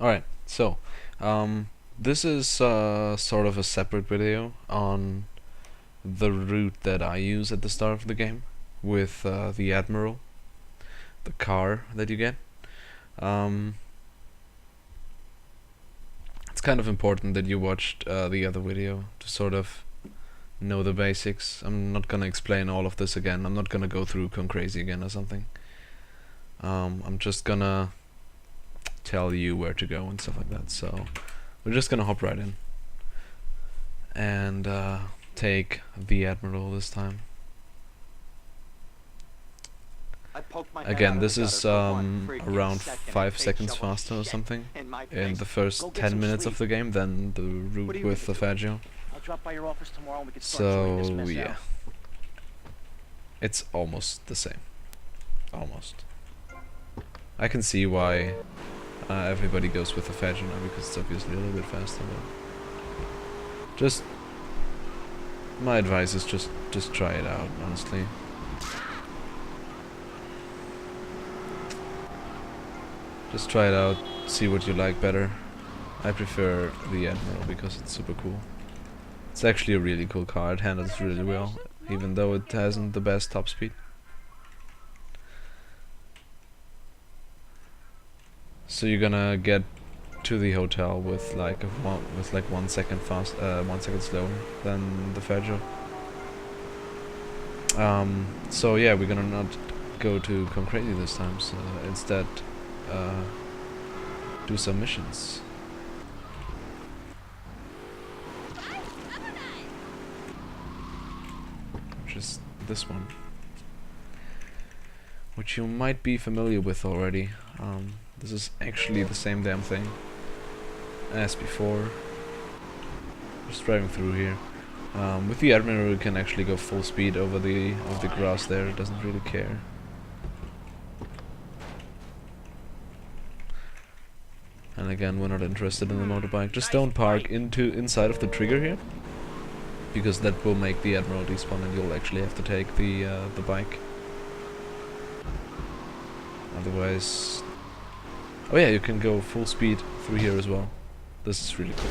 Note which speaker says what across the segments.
Speaker 1: Alright, so this is sort of a separate video on the route that I use at the start of the game with the admiral, the car that you get. It's kind of important that you watched the other video to sort of know the basics. I'm not gonna explain all of this again. I'm not gonna go through Con Crazy again or something. I'm just gonna tell you where to go and stuff like that. So we're just gonna hop right in and take the admiral this time. Again, this is around 5 seconds faster or something in the first 10 minutes of the game than the route with the Faggio. So yeah, it's almost the same. Almost. I can see why everybody goes with the Faggio now, because it's obviously a little bit faster. But just my advice is just try it out, honestly. Just try it out, see what you like better. I prefer the Admiral because it's super cool. It's actually a really cool car, it handles really well, even though it hasn't the best top speed. So you're gonna get to the hotel with like 1 second fast, 1 second slower than the Faggio. So yeah, we're gonna not go to Con Crazy this time. So instead, do some missions. Which is this one, which you might be familiar with already. This is actually the same damn thing as before. Just driving through here. With the Admiral, you can actually go full speed over the grass there. It doesn't really care. And again, we're not interested in the motorbike. Just don't park inside of the trigger here, because that will make the Admiral despawn, and you'll actually have to take the bike. Otherwise, oh yeah, you can go full speed through here as well. This is really cool.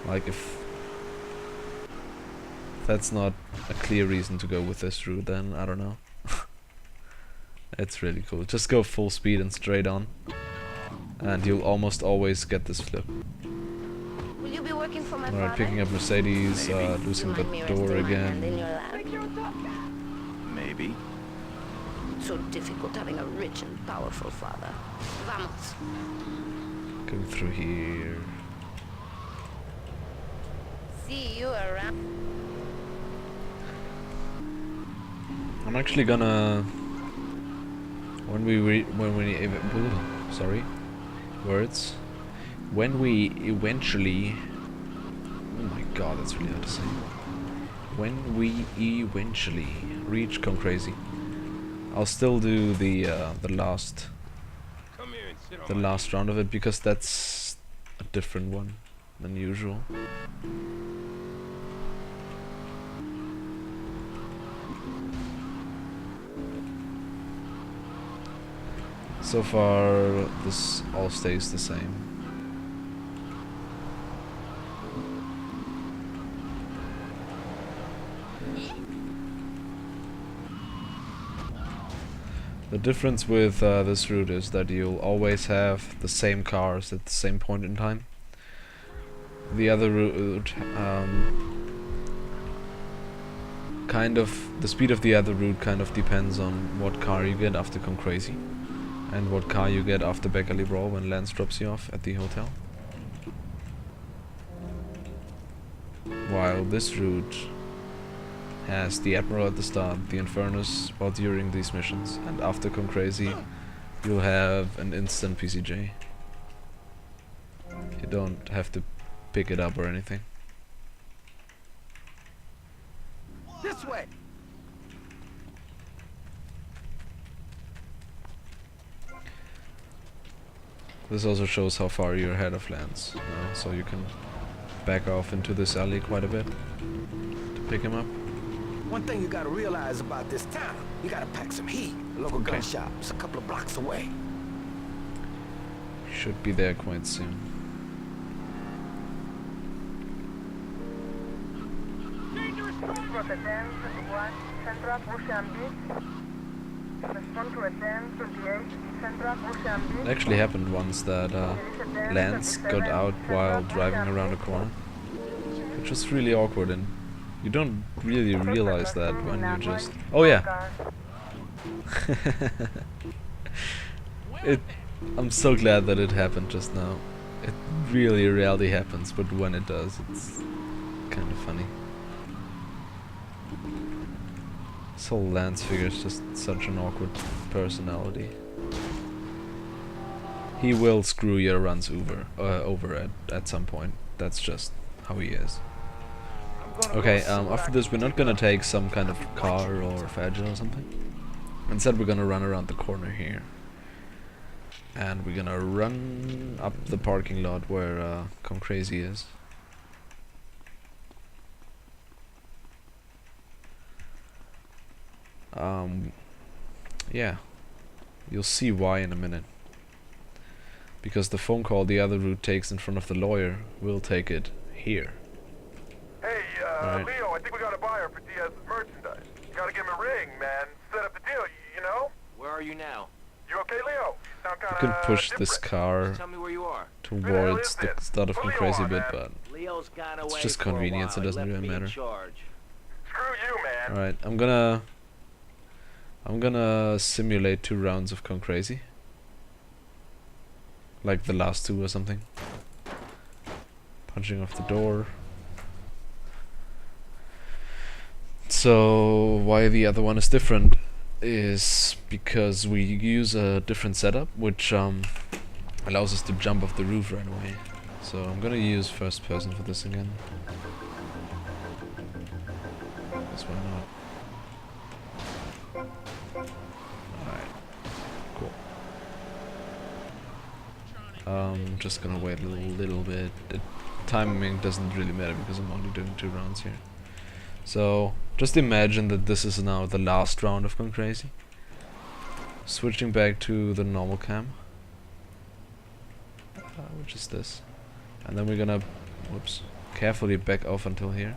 Speaker 1: Like if that's not a clear reason to go with this route, then I don't know. It's really cool. Just go full speed and straight on, and you'll almost always get this flip.
Speaker 2: Will you be working for my
Speaker 1: Alright, picking up Mercedes, losing the door again.
Speaker 3: Maybe.
Speaker 2: So difficult having a rich and powerful father. Vamos.
Speaker 1: Going through here.
Speaker 2: See you around.
Speaker 1: I'm actually gonna when we eventually, oh my god, that's really hard to say. When we eventually reach Con Crazy, I'll still do the last round of it, because that's a different one than usual. So far, this all stays the same. The difference with this route is that you'll always have the same cars at the same point in time. The other route, kind of, the speed of the other route kind of depends on what car you get after Con Crazy, and what car you get after Beckley Brawl when Lance drops you off at the hotel. While this route has the Admiral at the start, the Infernus while during these missions, and after Con Crazy you'll have an instant PCJ. You don't have to pick it up or anything.
Speaker 3: This way.
Speaker 1: This also shows how far you're ahead of Lance, so you can back off into this alley quite a bit to pick him up.
Speaker 3: One thing you gotta realize about this town, you gotta pack some heat. The local gun shop is a couple of blocks away.
Speaker 1: Should be there quite soon. It actually happened once that Lance got out while driving around a corner, which was really awkward, and you don't really realize that when you just... Oh yeah! I'm so glad that it happened just now. It really rarely happens, but when it does, it's kind of funny. This whole Lance figure is just such an awkward personality. He will screw your runs over at some point. That's just how he is. Okay, after this we're not gonna take some kind of car or Fagin or something. Instead we're gonna run around the corner here. And we're gonna run up the parking lot where Come Crazy is. Yeah, you'll see why in a minute. Because the phone call the other route takes in front of the lawyer will take it here.
Speaker 4: Hey,
Speaker 1: Right.
Speaker 4: Leo, I think we got a buyer for Diaz's merchandise. You gotta give him a ring, man. Set up the deal, you know?
Speaker 5: Where are you now?
Speaker 4: You okay, Leo? You sound
Speaker 1: You
Speaker 4: kinda
Speaker 1: can push this
Speaker 4: different.
Speaker 1: car
Speaker 5: Tell me where you are.
Speaker 1: towards the start of Come Crazy a bit, but
Speaker 5: Leo's gone away
Speaker 1: it's just
Speaker 5: for a
Speaker 1: convenience,
Speaker 5: while.
Speaker 1: it doesn't
Speaker 5: He left
Speaker 1: really
Speaker 5: me in
Speaker 1: matter.
Speaker 5: charge.
Speaker 4: Screw you, man.
Speaker 1: alright, I'm gonna simulate 2 rounds of Come Crazy. Like the last 2 or something. Punching off the door. So why the other one is different is because we use a different setup which allows us to jump off the roof right away. So I'm gonna use first person for this again. This one not. Alright. Cool. Just gonna wait a little bit. The timing doesn't really matter because I'm only doing 2 rounds here. So just imagine that this is now the last round of Come Crazy. Switching back to the normal cam, which is this, and then we're gonna, whoops, carefully back off until here,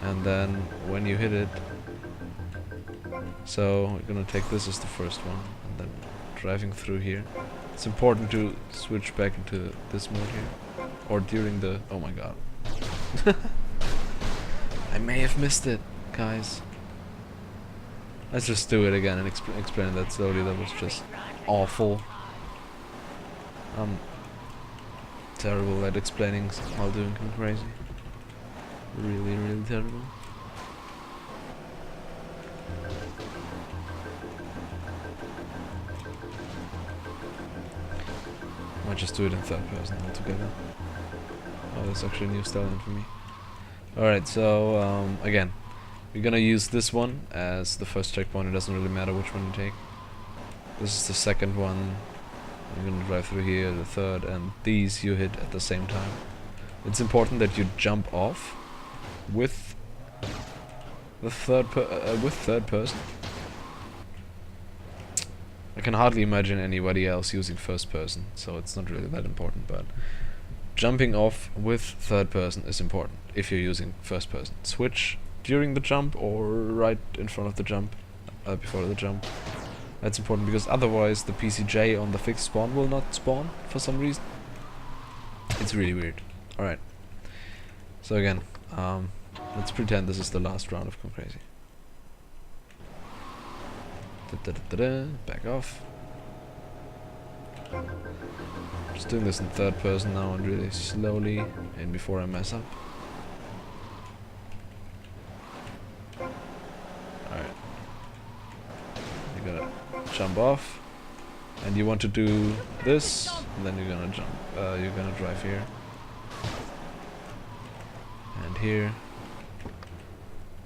Speaker 1: and then when you hit it, so we're gonna take this as the first one, and then driving through here. It's important to switch back into this mode here, or during the, oh my god. I may have missed it, guys. Let's just do it again and explain that slowly. That was just awful. I'm terrible at explaining while doing Come Crazy. Really, really terrible. Might just do it in 3rd person altogether. Oh, that's actually a new styling for me. Alright, so again, we're gonna use this one as the first checkpoint. It doesn't really matter which one you take. This is the 2nd one. You're gonna drive through here, the 3rd, and these you hit at the same time. It's important that you jump off with the third person. I can hardly imagine anybody else using first person, so it's not really that important, but jumping off with 3rd person is important if you're using first person. Switch during the jump or right in front of the jump, before the jump. That's important because otherwise the PCJ on the fixed spawn will not spawn for some reason. It's really weird. Alright. So again, let's pretend this is the last round of Come Crazy. Back off. Just doing this in 3rd person now and really slowly and before I mess up. Alright. You're gonna jump off and you want to do this, and then you're gonna jump, you're gonna drive here and here,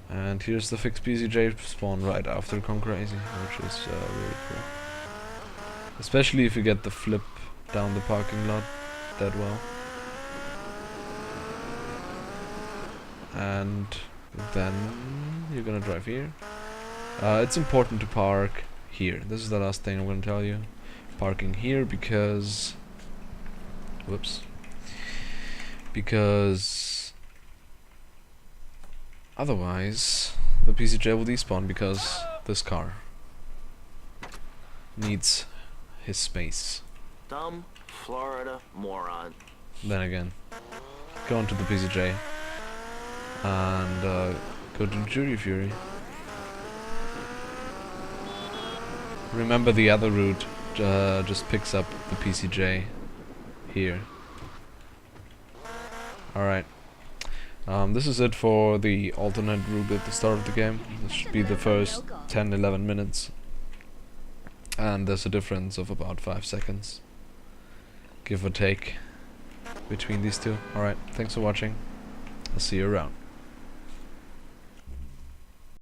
Speaker 1: and here's the fixed PCJ spawn right after Come Crazy, which is really cool. Especially if you get the flip down the parking lot that well. And then you're gonna drive here. It's important to park here. This is the last thing I'm gonna tell you. parking here because... Whoops. Because... Otherwise, the PCJ will despawn because this car needs his space.
Speaker 5: Dumb Florida moron.
Speaker 1: Then again, go onto the PCJ and go to Jury Fury. Remember the other route just picks up the PCJ here. Alright. This is it for the alternate route at the start of the game. This should be the first 10-11 minutes. And there's a difference of about 5 seconds, give or take, between these two. Alright, thanks for watching. I'll see you around.